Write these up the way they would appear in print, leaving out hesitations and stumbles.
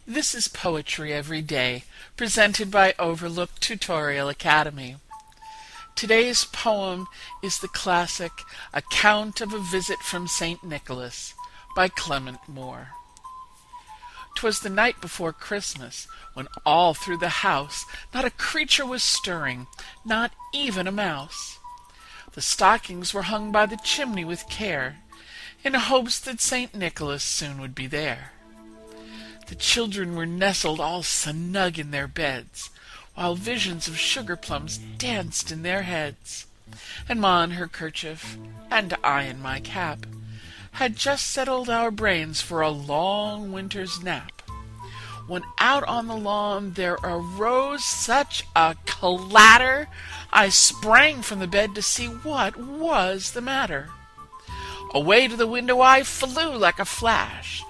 This is Poetry Every Day, presented by Overlook Tutorial Academy. Today's poem is the classic Account of a Visit from St. Nicholas by Clement. 'Twas the night before Christmas, when all through the house not a creature was stirring, not even a mouse. The stockings were hung by the chimney with care, in hopes that St. Nicholas soon would be there. The children were nestled all snug in their beds, while visions of sugar plums danced in their heads. And Ma in her kerchief, and I in my cap, had just settled our brains for a long winter's nap, when out on the lawn there arose such a clatter, I sprang from the bed to see what was the matter. Away to the window I flew like a flash,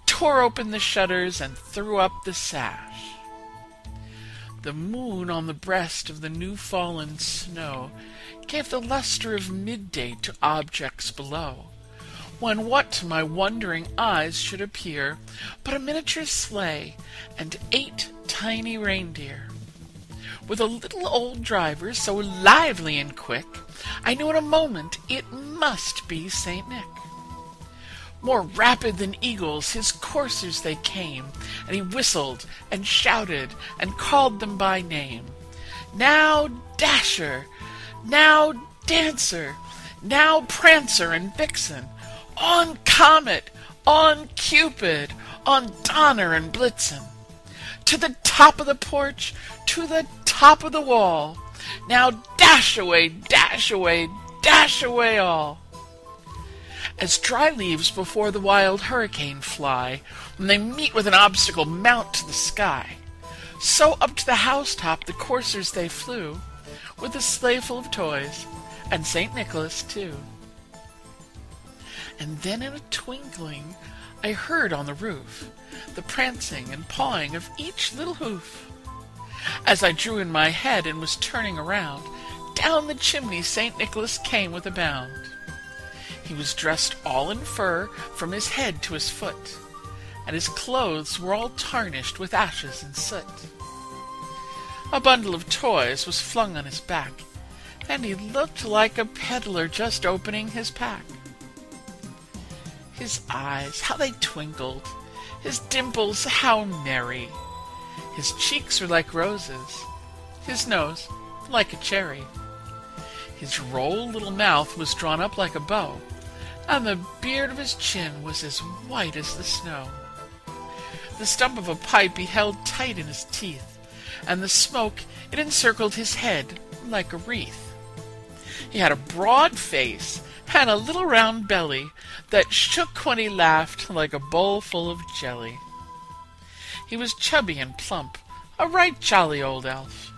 tore open the shutters and threw up the sash. The moon on the breast of the new-fallen snow gave the luster of midday to objects below, when what to my wondering eyes should appear but a miniature sleigh and 8 tiny reindeer. With a little old driver so lively and quick, I knew in a moment it must be St. Nick. More rapid than eagles his coursers they came, and he whistled and shouted and called them by name. Now Dasher, now Dancer, now Prancer and Vixen, on Comet, on Cupid, on Donner and Blitzen. To the top of the porch, to the top of the wall, now dash away, dash away, dash away all. As dry leaves before the wild hurricane fly, when they meet with an obstacle mount to the sky, so up to the housetop the coursers they flew, with a sleigh full of toys, and St. Nicholas too. And then in a twinkling I heard on the roof the prancing and pawing of each little hoof. As I drew in my head and was turning around, down the chimney St. Nicholas came with a bound. He was dressed all in fur from his head to his foot, and his clothes were all tarnished with ashes and soot. A bundle of toys was flung on his back, and he looked like a peddler just opening his pack. His eyes, how they twinkled! His dimples, how merry! His cheeks were like roses, his nose like a cherry. His droll little mouth was drawn up like a bow, and the beard of his chin was as white as the snow. The stump of a pipe he held tight in his teeth, and the smoke it encircled his head like a wreath. He had a broad face and a little round belly that shook when he laughed like a bowl full of jelly. He was chubby and plump, a right jolly old elf,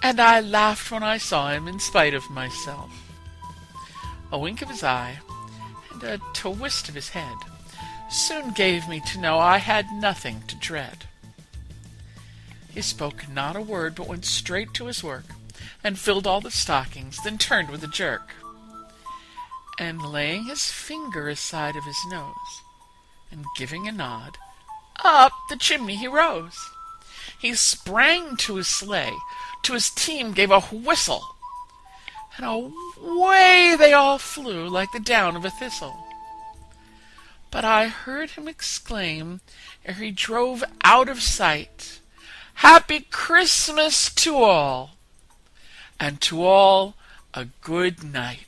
and I laughed when I saw him in spite of myself. A wink of his eye and a twist of his head soon gave me to know I had nothing to dread. He spoke not a word, but went straight to his work, and filled all the stockings, then turned with a jerk, and laying his finger aside of his nose, and giving a nod, up the chimney he rose. He sprang to his sleigh, to his team gave a whistle, and away they all flew like the down of a thistle. But I heard him exclaim, ere he drove out of sight, "Happy Christmas to all, and to all a good night."